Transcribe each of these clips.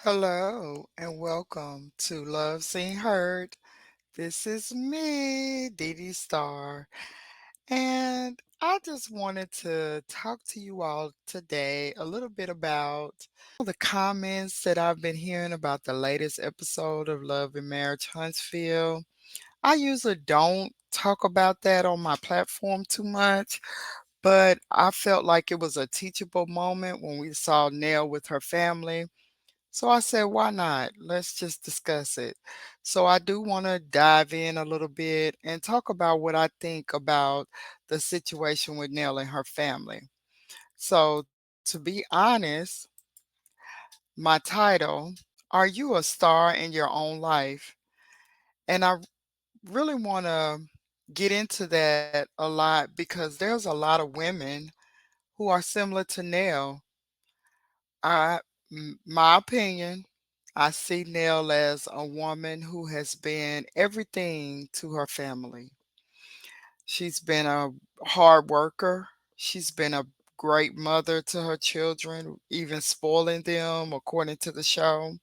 Hello and welcome to Love Seen Heard. This is me, Dee Dee Star, and I just wanted to talk to you all today a little bit about the comments that I've been hearing about the latest episode of Love and Marriage Huntsville. I usually don't talk about that on my platform too much, but I felt like it was a teachable moment when we saw Nell with her family, so I said, why not? Let's just discuss it. So I do want to dive in a little bit and talk about what I think about the situation with Nell and her family. So, to be honest, my title, Are You a Star in Your Own Life? And I really want to get into that a lot because there's a lot of women who are similar to Nell. My opinion, I see Nell as a woman who has been everything to her family. She's been a hard worker. She's been a great mother to her children, even spoiling them according to the show.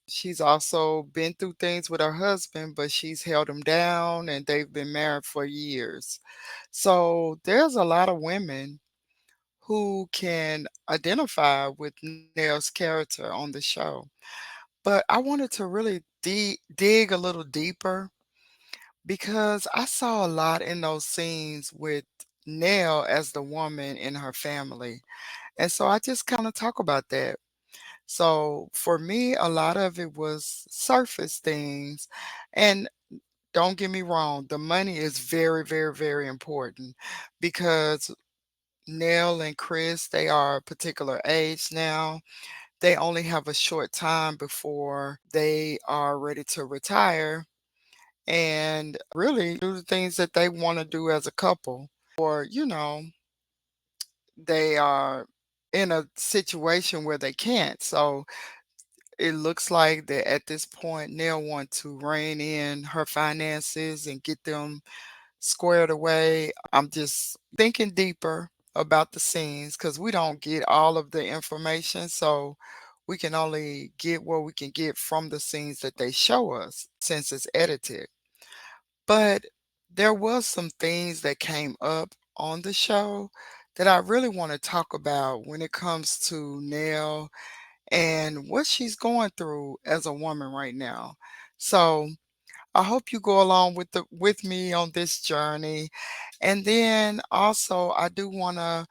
She's also been through things with her husband, but she's held him down and they've been married for years. So there's a lot of women who can identify with Nell's character on the show. But I wanted to really dig a little deeper because I saw a lot in those scenes with Nell as the woman in her family. And so I just kind of talk about that. So for me, a lot of it was surface things. And don't get me wrong, the money is very, very, very important because Nell and Chris, they are a particular age now. They only have a short time before they are ready to retire and really do the things that they want to do as a couple. Or, they are in a situation where they can't. So it looks like that at this point, Nell want to rein in her finances and get them squared away. I'm just thinking deeper about the scenes because we don't get all of the information. So we can only get what we can get from the scenes that they show us since it's edited. But there was some things that came up on the show that I really want to talk about when it comes to Nell and what she's going through as a woman right now. So I hope you go along with me on this journey. And then also I do want to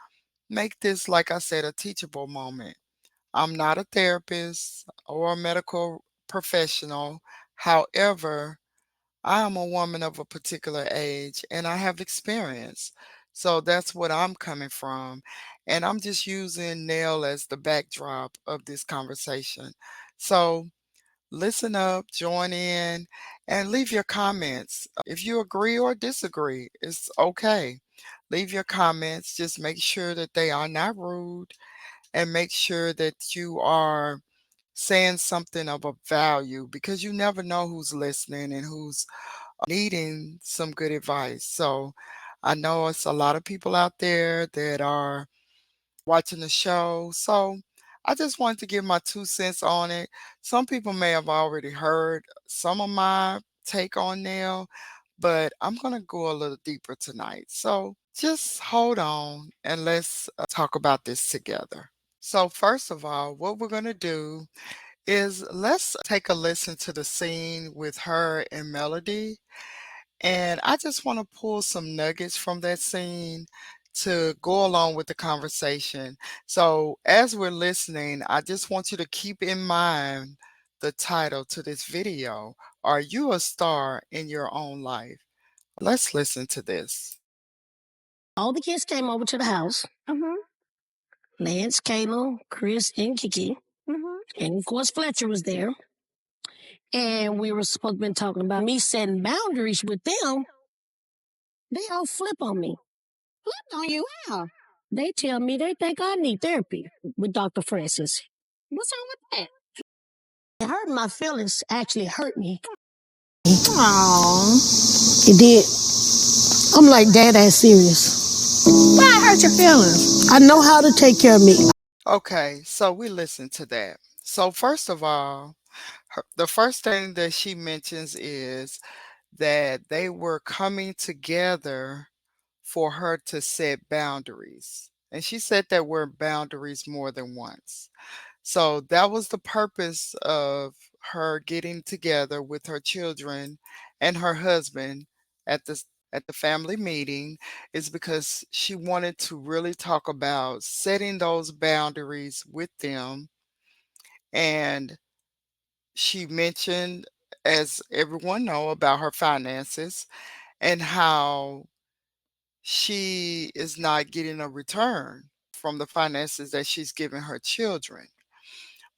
make this, like I said, a teachable moment. I'm not a therapist or a medical professional. However, I am a woman of a particular age and I have experience. So that's what I'm coming from. And I'm just using Nell as the backdrop of this conversation. So listen up, join in, and leave your comments. If you agree or disagree, it's okay. Leave your comments. Just make sure that they are not rude and make sure that you are saying something of a value because you never know who's listening and who's needing some good advice. So I know it's a lot of people out there that are watching the show. So I just wanted to give my 2 cents on it. Some people may have already heard some of my take on Nell, but I'm going to go a little deeper tonight. So just hold on and let's talk about this together. So, first of all, what we're going to do is let's take a listen to the scene with her and Melody, and I just want to pull some nuggets from that scene to go along with the conversation. So, as we're listening, I just want you to keep in mind the title to this video. Are you a star in your own life? Let's listen to this. All the kids came over to the house. Lance, Kayla, Chris, and Kiki. And of course, Fletcher was there. And we were supposed to be talking about me setting boundaries with them. They all flip on me. Flip on you? How? They tell me they think I need therapy with Dr. Francis. What's wrong with that? It hurt my feelings, actually hurt me. Aww. It did. I'm like, Dad, that's serious. Why hurt your feelings? I know how to take care of me. Okay, so we listen to that. So, first of all, the first thing that she mentions is that they were coming together for her to set boundaries. And she said that word boundaries more than once. So that was the purpose of her getting together with her children and her husband at the family meeting, is because she wanted to really talk about setting those boundaries with them. And she mentioned, as everyone know, about her finances and how she is not getting a return from the finances that she's giving her children.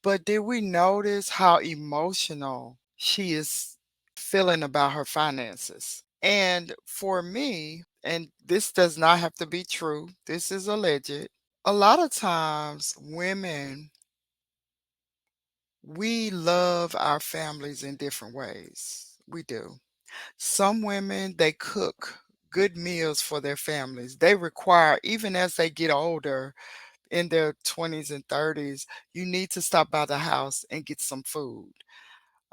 But did we notice how emotional she is feeling about her finances? And for me, and this does not have to be true, this is alleged. A lot of times, women, we love our families in different ways. We do. Some women, they cook good meals for their families. They require, even as they get older, in their 20s and 30s, you need to stop by the house and get some food.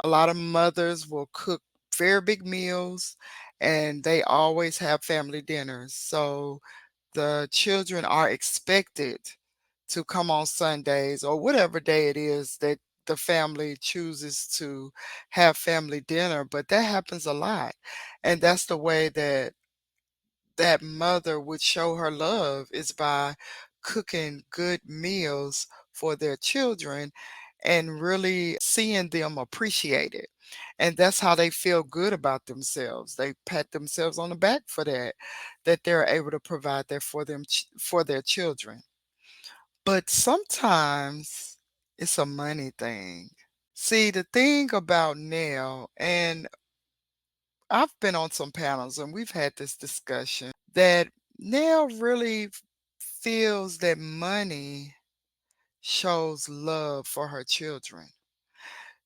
A lot of mothers will cook very big meals and they always have family dinners. So the children are expected to come on Sundays or whatever day it is that the family chooses to have family dinner, but that happens a lot. And that's the way that that mother would show her love, is by cooking good meals for their children and really seeing them appreciate it. And that's how they feel good about themselves. They pat themselves on the back for that, that they're able to provide that for them, for their children. But sometimes it's a money thing. See, the thing about Nell, and I've been on some panels and we've had this discussion, that Nell really feels that money shows love for her children.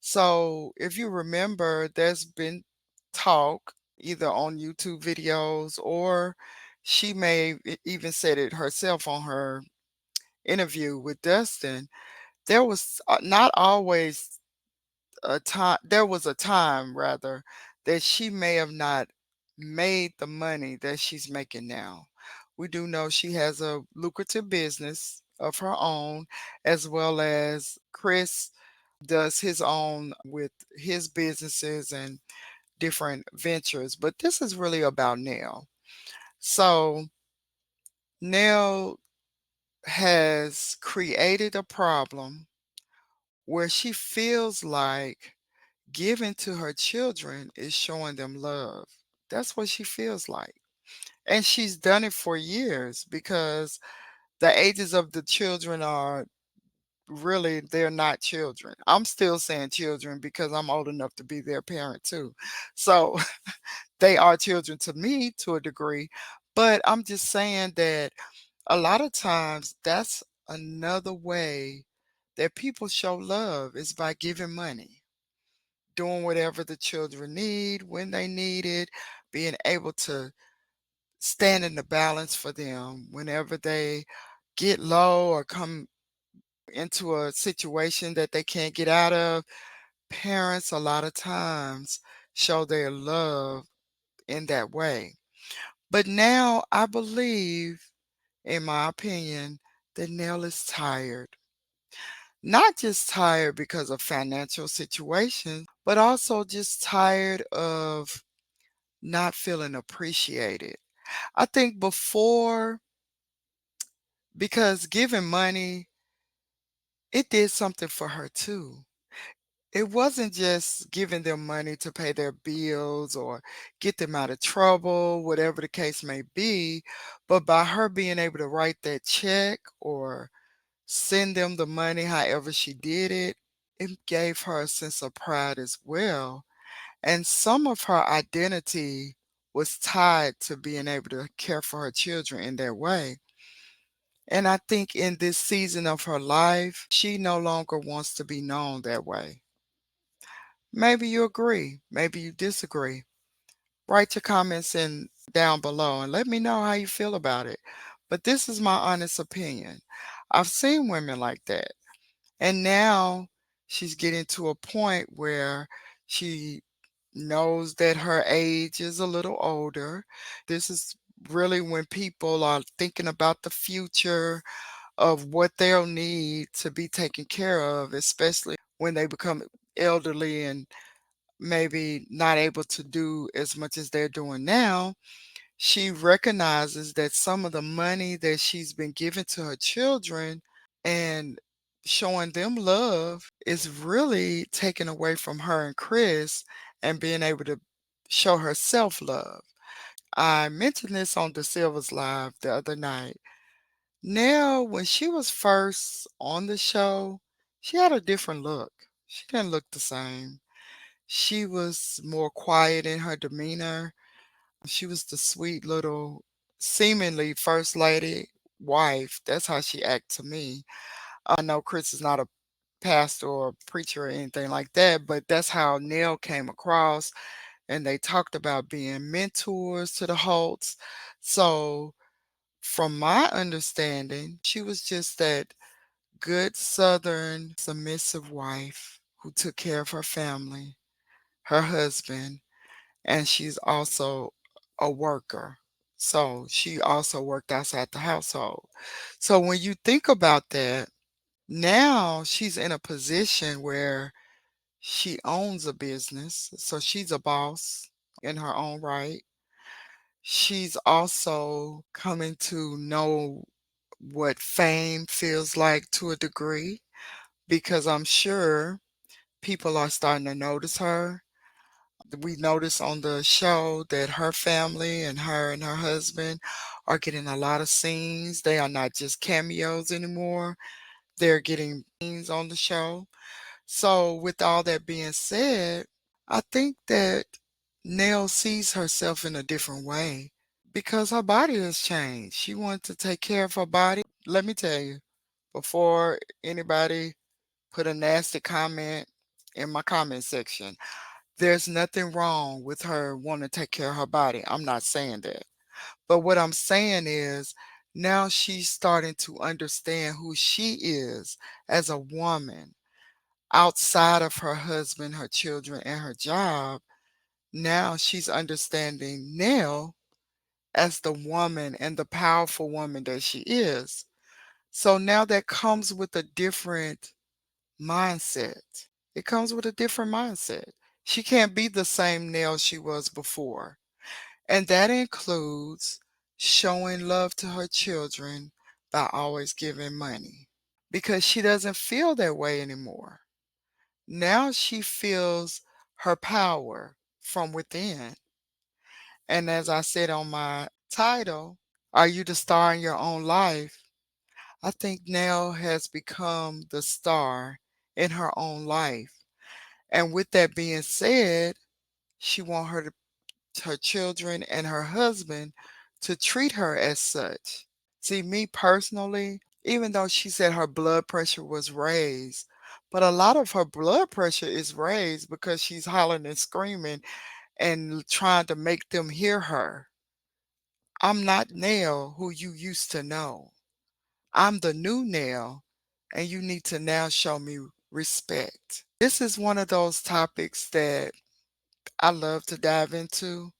So if you remember, there's been talk either on YouTube videos, or she may even said it herself on her interview with Dustin. There was not always a time, there was a time rather, that she may have not made the money that she's making now. We do know she has a lucrative business of her own, as well as Chris does his own with his businesses and different ventures. But this is really about Nell. So Nell has created a problem where she feels like giving to her children is showing them love. That's what she feels like. And she's done it for years, because the ages of the children are really, they're not children. I'm still saying children because I'm old enough to be their parent too. So they are children to me to a degree. But I'm just saying that a lot of times that's another way that people show love is by giving money, doing whatever the children need when they need it, being able to stand in the balance for them whenever they get low or come into a situation that they can't get out of. Parents, a lot of times, show their love in that way. But now I believe, in my opinion, that Nell is tired. Not just tired because of financial situations, but also just tired of not feeling appreciated. I think before, because giving money, it did something for her too. It wasn't just giving them money to pay their bills or get them out of trouble, whatever the case may be, but by her being able to write that check or send them the money however she did it, it gave her a sense of pride as well. And some of her identity was tied to being able to care for her children in that way. And I think in this season of her life, she no longer wants to be known that way. Maybe you agree, maybe you disagree. Write your comments in down below and let me know how you feel about it. But this is my honest opinion. I've seen women like that. And now she's getting to a point where she knows that her age is a little older. This is really when people are thinking about the future of what they'll need to be taken care of, especially when they become elderly and maybe not able to do as much as they're doing now. She recognizes that some of the money that she's been giving to her children and showing them love is really taken away from her and Chris and being able to show herself love. I mentioned this on the Silvers Live the other night. Nell, when she was first on the show, she had a different look. She didn't look the same. She was more quiet in her demeanor. She was the sweet little, seemingly first lady wife. That's how she acted to me. I know Chris is not a pastor or preacher or anything like that, but that's how Nell came across. And they talked about being mentors to the Holts. So, from my understanding, she was just that good Southern submissive wife who took care of her family, her husband, and she's also a worker. So she also worked outside the household. So when you think about that, now she's in a position where she owns a business. So she's a boss in her own right. She's also coming to know what fame feels like to a degree because I'm sure people are starting to notice her. We notice on the show that her family and her husband are getting a lot of scenes. They are not just cameos anymore. They're getting scenes on the show. So with all that being said, I think that Nell sees herself in a different way because her body has changed. She wants to take care of her body. Let me tell you, before anybody put a nasty comment in my comment section, there's nothing wrong with her wanting to take care of her body. I'm not saying that. But what I'm saying is now she's starting to understand who she is as a woman outside of her husband, her children, and her job. Now she's understanding Nell as the woman and the powerful woman that she is. So now that comes with a different mindset. It comes with a different mindset. She can't be the same Nell she was before. And that includes showing love to her children by always giving money because she doesn't feel that way anymore. Now she feels her power from within. And as I said on my title, Are You the Star in Your Own Life? I think Nell has become the star in her own life. And with that being said, she wants her children and her husband to treat her as such. See, me personally, even though she said her blood pressure was raised. But a lot of her blood pressure is raised because she's hollering and screaming and trying to make them hear her. I'm not Nell, who you used to know. I'm the new Nell, and you need to now show me respect. This is one of those topics that I love to dive into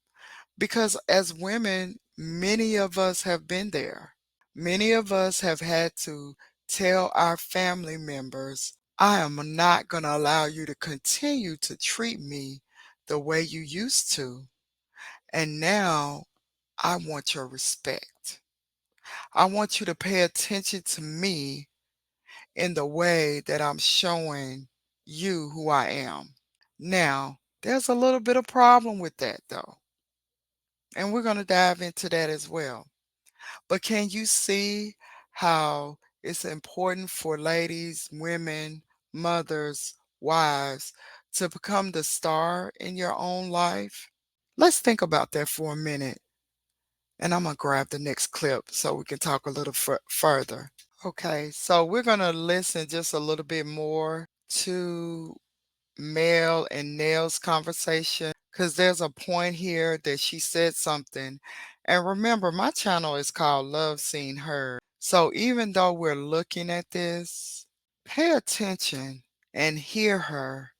because as women, many of us have been there. Many of us have had to tell our family members, I am not going to allow you to continue to treat me the way you used to. And now I want your respect. I want you to pay attention to me in the way that I'm showing you who I am. Now, there's a little bit of problem with that though, and we're going to dive into that as well. But can you see how it's important for ladies, women, mothers, wives to become the star in your own life? Let's think about that for a minute. And I'm going to grab the next clip so we can talk a little further. Okay, so we're going to listen just a little bit more to Mel and Nell's conversation because there's a point here that she said something. And remember, my channel is called Love Seen Heard. So even though we're looking at this, pay attention and hear her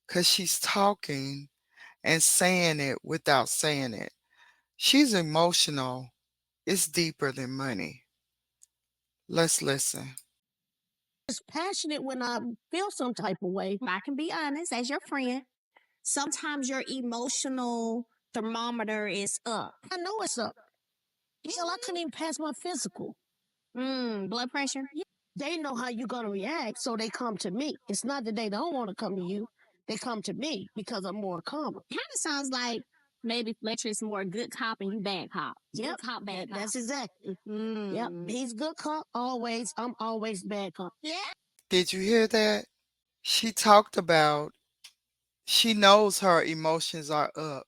because she's talking and saying it without saying it. She's emotional. It's deeper than money. Let's listen. It's passionate when I feel some type of way. I can be honest as your friend. Sometimes your emotional thermometer is up. I know it's up. Hell, I couldn't even pass my physical. Blood pressure? Yeah. They know how you're going to react, so they come to me. It's not that they don't want to come to you. They come to me because I'm more calm. Kind of sounds like maybe Fletcher is more good cop and you bad cop. Yep. Good cop, bad cop. That's exactly. Yep. He's good cop always. I'm always bad cop. Yeah. Did you hear that? She talked about she knows her emotions are up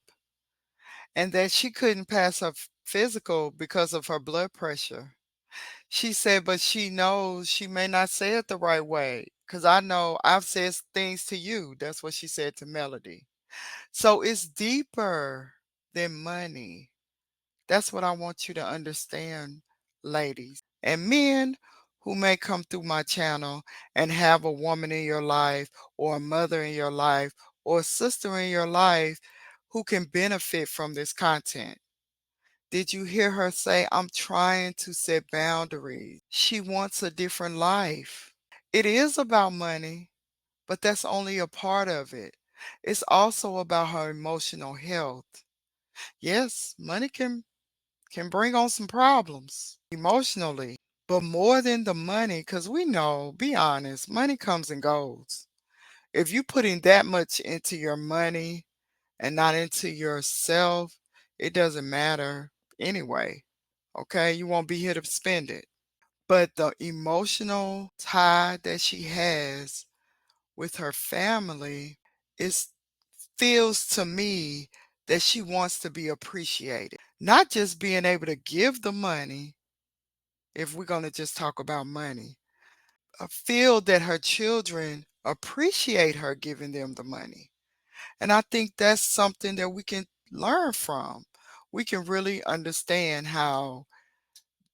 and that she couldn't pass her physical because of her blood pressure. She said, but she knows she may not say it the right way because I know I've said things to you. That's what she said to Melody. So it's deeper than money. That's what I want you to understand, ladies. And men who may come through my channel and have a woman in your life or a mother in your life or a sister in your life who can benefit from this content. Did you hear her say, I'm trying to set boundaries? She wants a different life. It is about money, but that's only a part of it. It's also about her emotional health. Yes, money can bring on some problems emotionally, but more than the money, because we know, be honest, money comes and goes. If you putting that much into your money and not into yourself, it doesn't matter anyway. Okay, you won't be here to spend it. But the emotional tie that she has with her family is feels to me that she wants to be appreciated. Not just being able to give the money, if we're going to just talk about money, feel that her children appreciate her giving them the money. And I think that's something that we can learn from. We can really understand how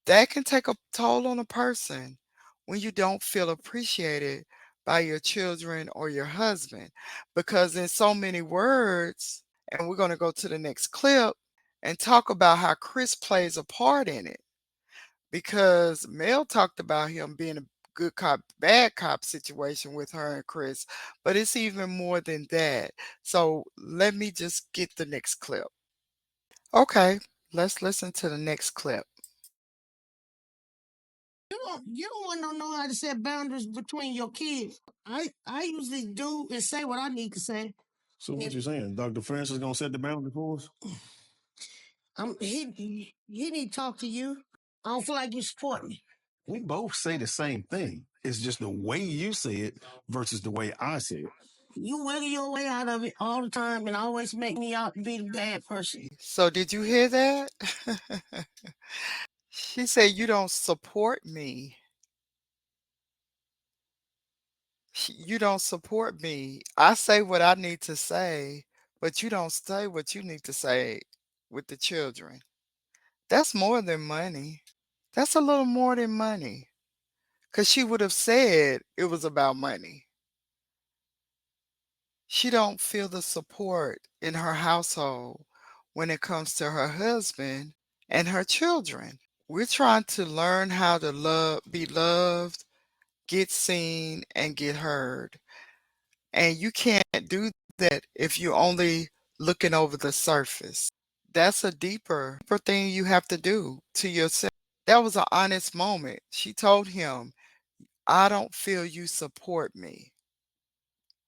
that can take a toll on a person when you don't feel appreciated by your children or your husband. Because, in so many words, and we're going to go to the next clip and talk about how Chris plays a part in it. Because Mel talked about him being a good cop, bad cop situation with her and Chris, but it's even more than that. So let me just get the next clip. Okay, let's listen to the next clip. You don't want to know how to set boundaries between your kids. I usually do and say what I need to say. So what you saying? Dr. Francis gonna set the boundary for us? He need to talk to you. I don't feel like you support me. We both say the same thing. It's just the way you say it versus the way I say it. You wiggle your way out of it all the time and always make me out to be the bad person. So did you hear that? She said you don't support me. You don't support me. I say what I need to say, but you don't say what you need to say with the children. That's more than money. That's a little more than money. Because she would have said it was about money. She don't feel the support in her household when it comes to her husband and her children. We're trying to learn how to be loved, get seen, and get heard. And you can't do that if you're only looking over the surface. That's a deeper thing you have to do to yourself. That was an honest moment. She told him, I don't feel you support me.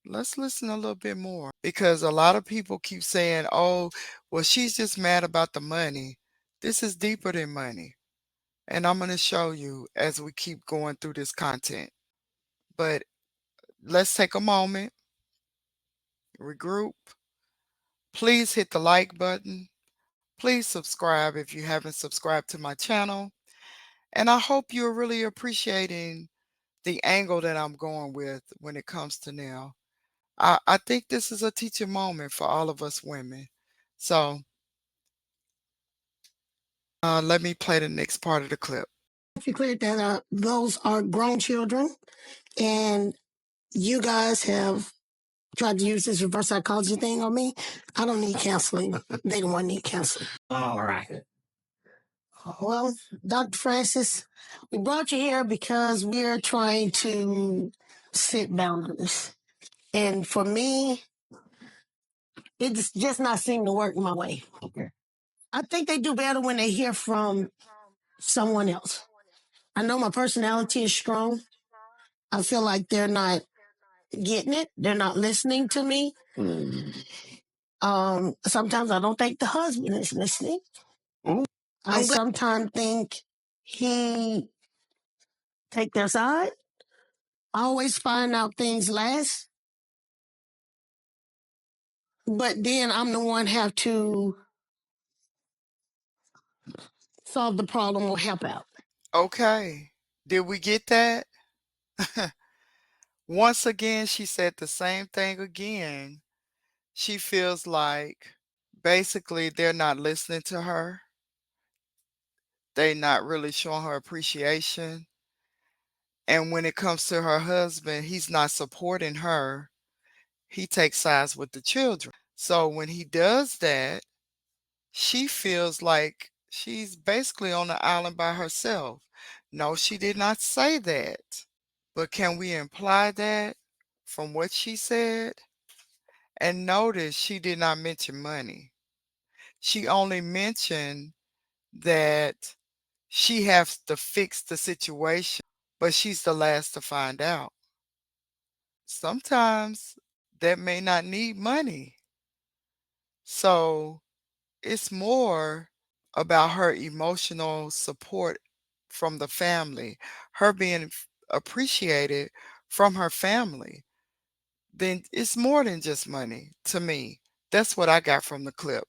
Let's listen a little bit more because a lot of people keep saying, oh, well, she's just mad about the money. This is deeper than money. And I'm going to show you as we keep going through this content. But let's take a moment, regroup. Please hit the like button. Please subscribe if you haven't subscribed to my channel. And I hope you're really appreciating the angle that I'm going with when it comes to Nell. I think this is a teaching moment for all of us women. So let me play the next part of the clip. If you cleared that up, those are grown children, and you guys have tried to use this reverse psychology thing on me. I don't need counseling. They don't want to need counseling. All right. Well, Dr. Francis, we brought you here because we're trying to set boundaries. And for me, it's just not seeming to work my way. Okay. I think they do better when they hear from someone else. I know my personality is strong. I feel like they're not getting it. They're not listening to me. Sometimes I don't think the husband is listening. Ooh. I sometimes think he take their side. I always find out things last, but then I'm the one have to solve the problem or help out. Okay. Did we get that? Once again, she said the same thing again. She feels like basically they're not listening to her. They're not really showing her appreciation. And when it comes to her husband, he's not supporting her. He takes sides with the children. So when he does that, she feels like she's basically on the island by herself. No, she did not say that. But can we imply that from what she said? And notice she did not mention money. She only mentioned that she has to fix the situation, but she's the last to find out. Sometimes that may not need money. So it's more about her emotional support from the family, her being appreciated from her family. Then it's more than just money to me. That's what I got from the clip.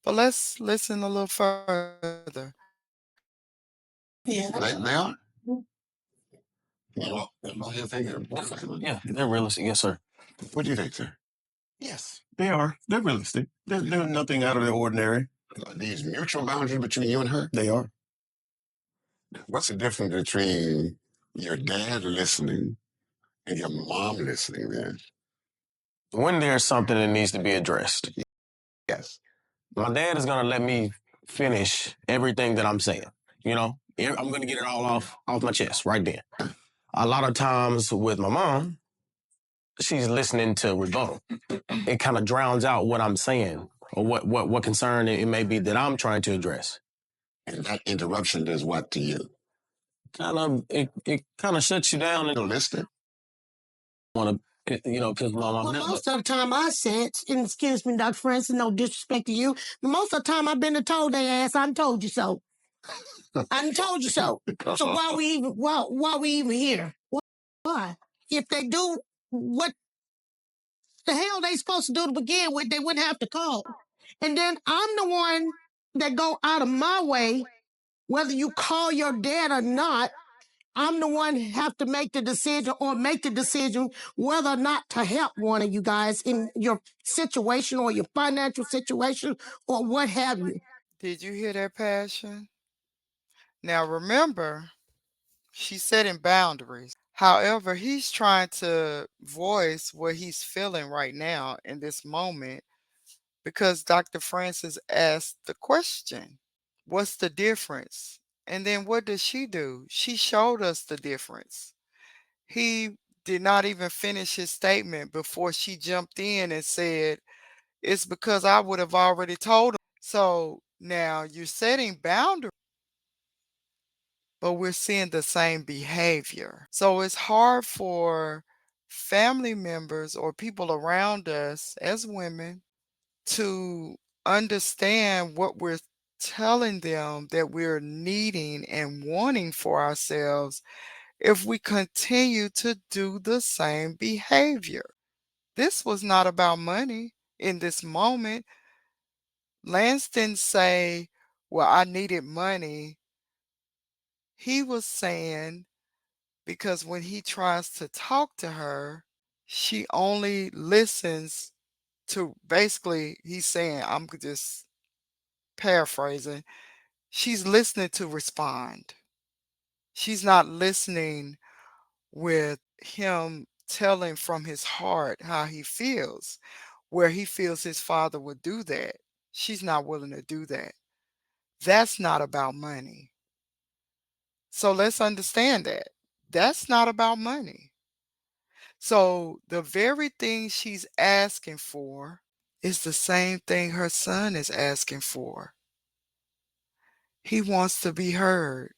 But let's listen a little further. Yeah. They are. Well, yeah, they're realistic. Yes, sir. What do you think, sir? Yes, they are. They're realistic. They're nothing out of the ordinary. Are these mutual boundaries between you and her? They are. What's the difference between your dad listening and your mom listening then? When there's something that needs to be addressed, yes, my dad is going to let me finish everything that I'm saying. You know, I'm going to get it all off my chest right then. A lot of times with my mom, she's listening to rebuttal. It kind of drowns out what I'm saying or what concern it may be that I'm trying to address. And that interruption does what to you? It kind of shuts you down and listen. Want to, because my mom. Well, most of the time I said, and excuse me, Dr. Francis, no disrespect to you. Most of the time I've been told their ass, I told you so. I told you so. So why we even here? Why? If they do what the hell they supposed to do to begin with, they wouldn't have to call. And then I'm the one that go out of my way, whether you call your dad or not, I'm the one who have to make the decision or make the decision whether or not to help one of you guys in your situation or your financial situation or what have you. Did you hear that passion? Now remember, she's setting boundaries. However, he's trying to voice what he's feeling right now in this moment because Dr. Francis asked the question, what's the difference? And then what does she do? She showed us the difference. He did not even finish his statement before she jumped in and said, it's because I would have already told him. So now you're setting boundaries, but we're seeing the same behavior. So it's hard for family members or people around us as women to understand what we're telling them that we're needing and wanting for ourselves if we continue to do the same behavior. This was not about money in this moment. Lance didn't say, well, I needed money. He was saying, because when he tries to talk to her, she only listens to basically, he's saying, I'm just paraphrasing, she's listening to respond. She's not listening with him telling from his heart how he feels, where he feels his father would do that. She's not willing to do that. That's not about money. So let's understand that. That's not about money. So the very thing she's asking for is the same thing her son is asking for. He wants to be heard.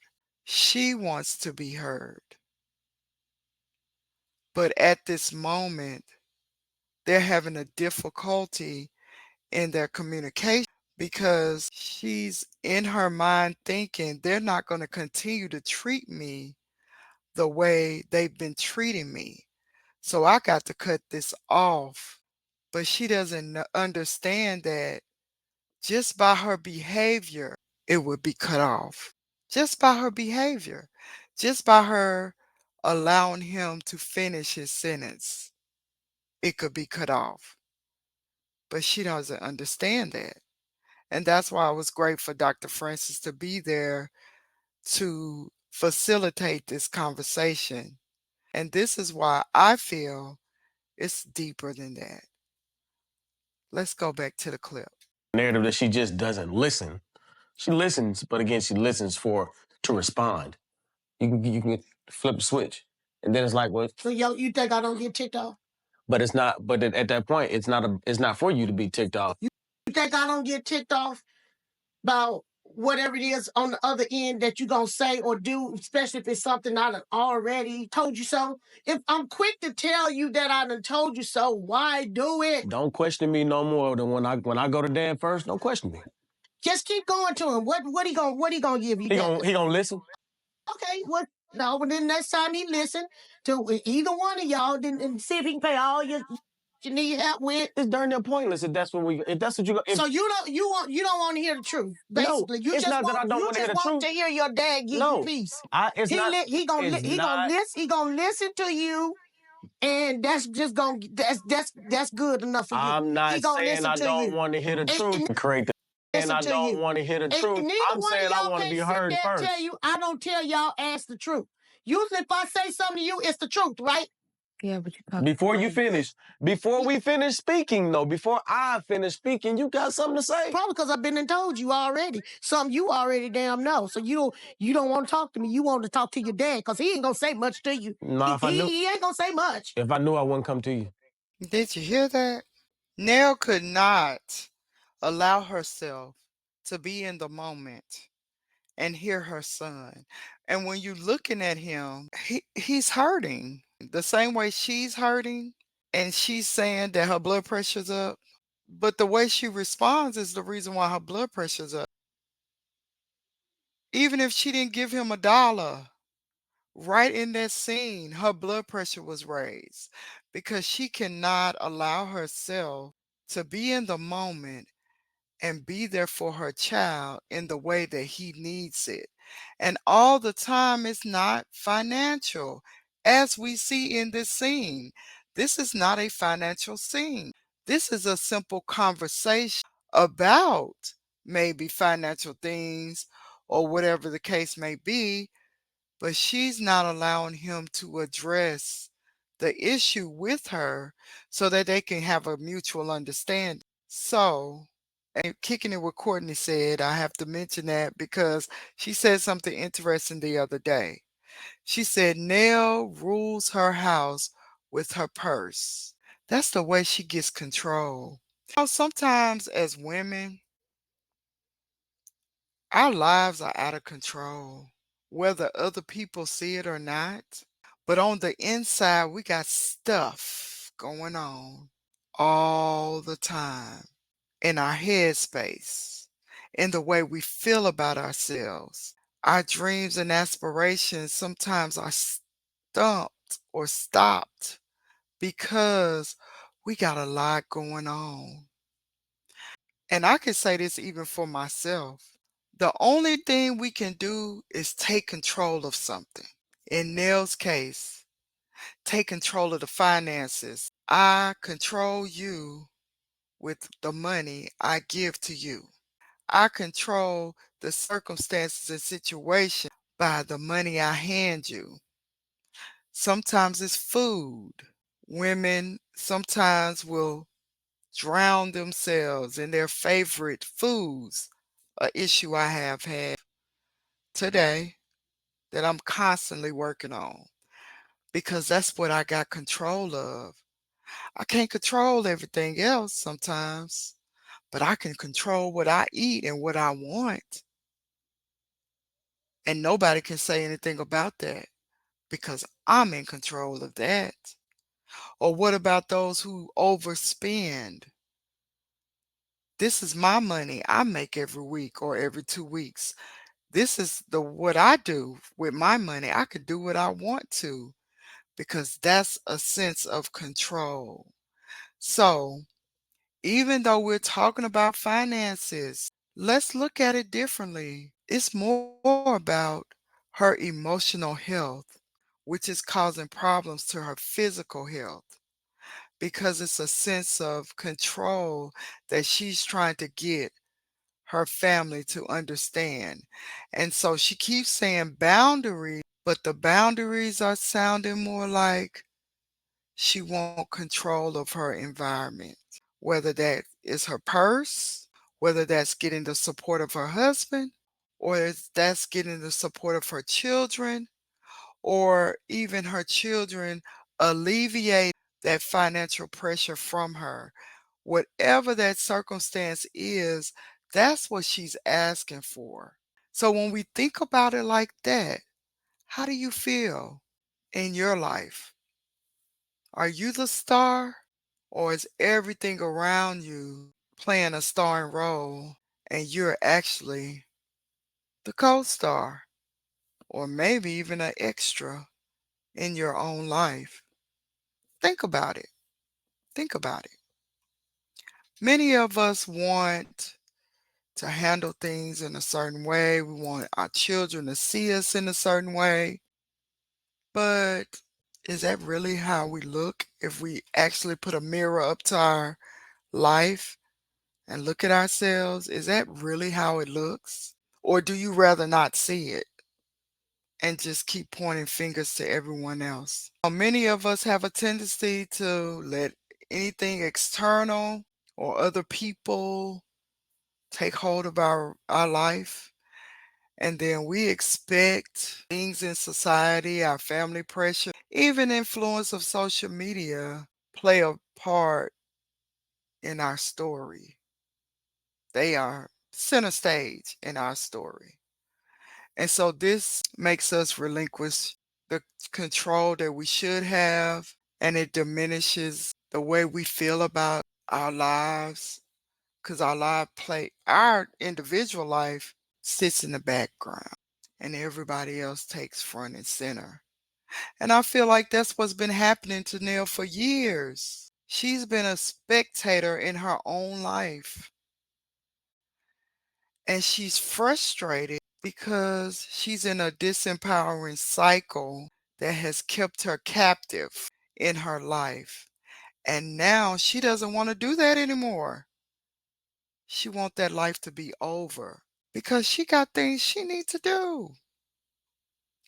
She wants to be heard. But at this moment, they're having a difficulty in their communication because she's in her mind thinking they're not going to continue to treat me the way they've been treating me. So I got to cut this off. But she doesn't understand that just by her behavior, it would be cut off. Just by her behavior, just by her allowing him to finish his sentence, it could be cut off. But she doesn't understand that. And that's why it was great for Dr. Francis to be there to facilitate this conversation. And this is why I feel it's deeper than that. Let's go back to the clip. Narrative that she just doesn't listen. She listens, but again, she listens for to respond. You can flip the switch, and then it's like, well, So yo, you think I don't get ticked off? but it's not. But at that point, it's not for you to be ticked off. You think I don't get ticked off about whatever it is on the other end that you're gonna say or do, especially if it's something I done already told you so. If I'm quick to tell you that I done told you so, why do it? Don't question me no more than when I go to Dan first. Don't question me. Just keep going to him. What he gonna give you? He gonna listen. Okay, what? No, but then next time he listen to either one of y'all, then and see if he can pay all your you need help with. It's darn near pointless if that's what you go. So you don't want to hear the truth. No, Basically, you it's just not that I want don't want to hear the truth. to hear your dad give you No, peace. it's not. It's not. He gonna listen to you, and that's just gonna that's good enough for you. I'm He not gonna saying listen I to don't you. want to hear the truth. And Correct. And listen I to don't you. want to hear the truth. And neither I'm one saying of I y'all want to can't be sit heard there and tell first. you I don't tell y'all ask the truth. Usually, if I say something to you, it's the truth, right? Yeah, but you talk Before you crazy. finish, before we finish speaking, though, before I finish speaking, you got something to say. Probably because I've been and told you already. Something you already damn know. So you don't want to talk to me. You want to talk to your dad because he ain't gonna say much to you. Nah, He ain't gonna say much. if I knew, I wouldn't come to you. Did you hear that? Nell could not allow herself to be in the moment and hear her son. And when you're looking at him, he's hurting the same way she's hurting. And she's saying that her blood pressure's up. But the way she responds is the reason why her blood pressure's up. Even if she didn't give him $1, right in that scene, her blood pressure was raised because she cannot allow herself to be in the moment and be there for her child in the way that he needs it. And all the time it's not financial. As we see in this scene, this is not a financial scene. This is a simple conversation about maybe financial things or whatever the case may be, but she's not allowing him to address the issue with her so that they can have a mutual understanding. So, and kicking it what Courtney said, I have to mention that because she said something interesting the other day. She said Nell rules her house with her purse. That's the way she gets control. Sometimes as women, our lives are out of control, whether other people see it or not. But on the inside, we got stuff going on all the time in our headspace, in the way we feel about ourselves. Our dreams and aspirations sometimes are stumped or stopped because we got a lot going on. And I can say this even for myself. The only thing we can do is take control of something. In Nell's case, take control of the finances. I control you with the money I give to you. I control the circumstances and situation by the money I hand you. Sometimes it's food. Women sometimes will drown themselves in their favorite foods, a issue I have had today that I'm constantly working on because that's what I got control of. I can't control everything else sometimes, but I can control what I eat and what I want. And nobody can say anything about that because I'm in control of that. Or what about those who overspend? This is my money I make every week or every 2 weeks. This is the what I do with my money. I could do what I want to because that's a sense of control. So, even though we're talking about finances, let's look at it differently. It's more about her emotional health, which is causing problems to her physical health because it's a sense of control that she's trying to get her family to understand. And so she keeps saying boundaries, but the boundaries are sounding more like she want control of her environment, whether that is her purse, whether that's getting the support of her husband, or that's getting the support of her children, or even her children alleviate that financial pressure from her. Whatever that circumstance is, that's what she's asking for. So when we think about it like that, how do you feel in your life? Are you the star, or is everything around you playing a starring role and you're actually the co-star or maybe even an extra in your own life? Think about it. Think about it. Many of us want to handle things in a certain way. We want our children to see us in a certain way. But is that really how we look if we actually put a mirror up to our life and look at ourselves? Is that really how it looks? Or do you rather not see it and just keep pointing fingers to everyone else? Many of us have a tendency to let anything external or other people take hold of our life. And then we expect things in society, our family pressure, even influence of social media play a part in our story. They are center stage in our story. And so this makes us relinquish the control that we should have, and it diminishes the way we feel about our lives because our individual life sits in the background and everybody else takes front and center. And I feel like that's what's been happening to Neil for years. She's been a spectator in her own life and she's frustrated because she's in a disempowering cycle that has kept her captive in her life. And now she doesn't want to do that anymore. She wants that life to be over because she got things she needs to do.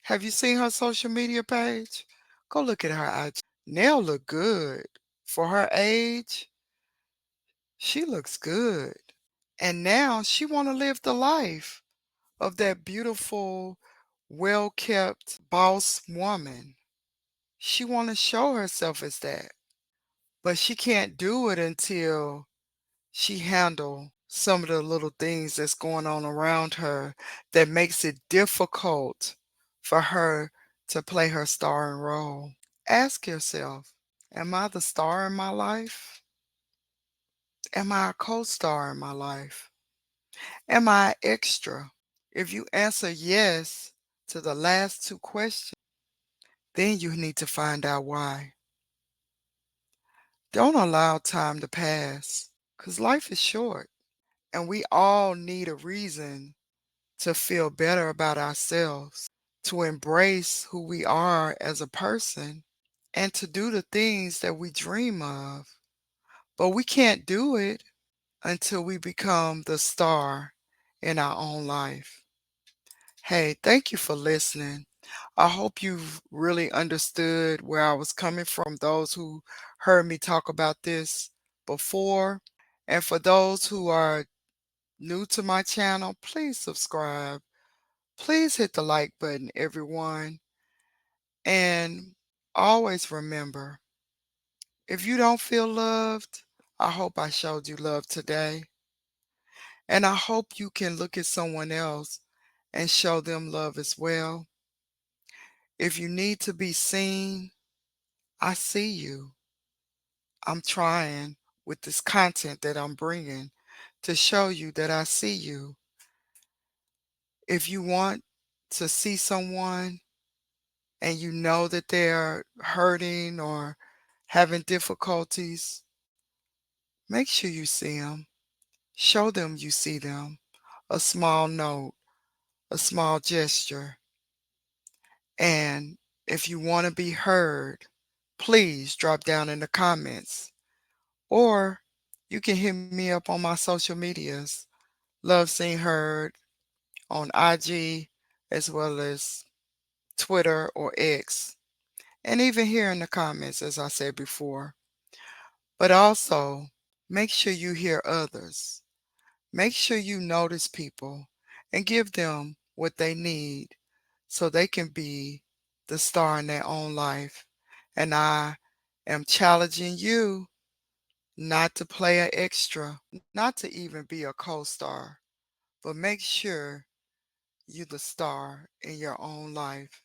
Have you seen her social media page? Go look at her IG. Nell look good. For her age, she looks good. And now she want to live the life of that beautiful, well-kept boss woman. She want to show herself as that. But she can't do it until she handle some of the little things that's going on around her that makes it difficult for her to play her starring role. Ask yourself, am I the star in my life? Am I a co-star in my life? Am I extra? If you answer yes to the last two questions, then you need to find out why. Don't allow time to pass because life is short and we all need a reason to feel better about ourselves, to embrace who we are as a person, and to do the things that we dream of. But we can't do it until we become the star in our own life. Hey, thank you for listening. I hope you've really understood where I was coming from, those who heard me talk about this before. And for those who are new to my channel, please subscribe. Please hit the like button, everyone. And always remember, if you don't feel loved, I hope I showed you love today. And I hope you can look at someone else and show them love as well. If you need to be seen, I see you. I'm trying with this content that I'm bringing to show you that I see you. If you want to see someone and you know that they're hurting or having difficulties, make sure you see them. Show them you see them. A small note, a small gesture. And if you want to be heard, please drop down in the comments. Or you can hit me up on my social medias. Love Seen Heard on IG as well as Twitter or X. And even here in the comments, as I said before. But also, make sure you hear others. Make sure you notice people and give them what they need so they can be the star in their own life. And I am challenging you not to play an extra, not to even be a co-star, but make sure you're the star in your own life.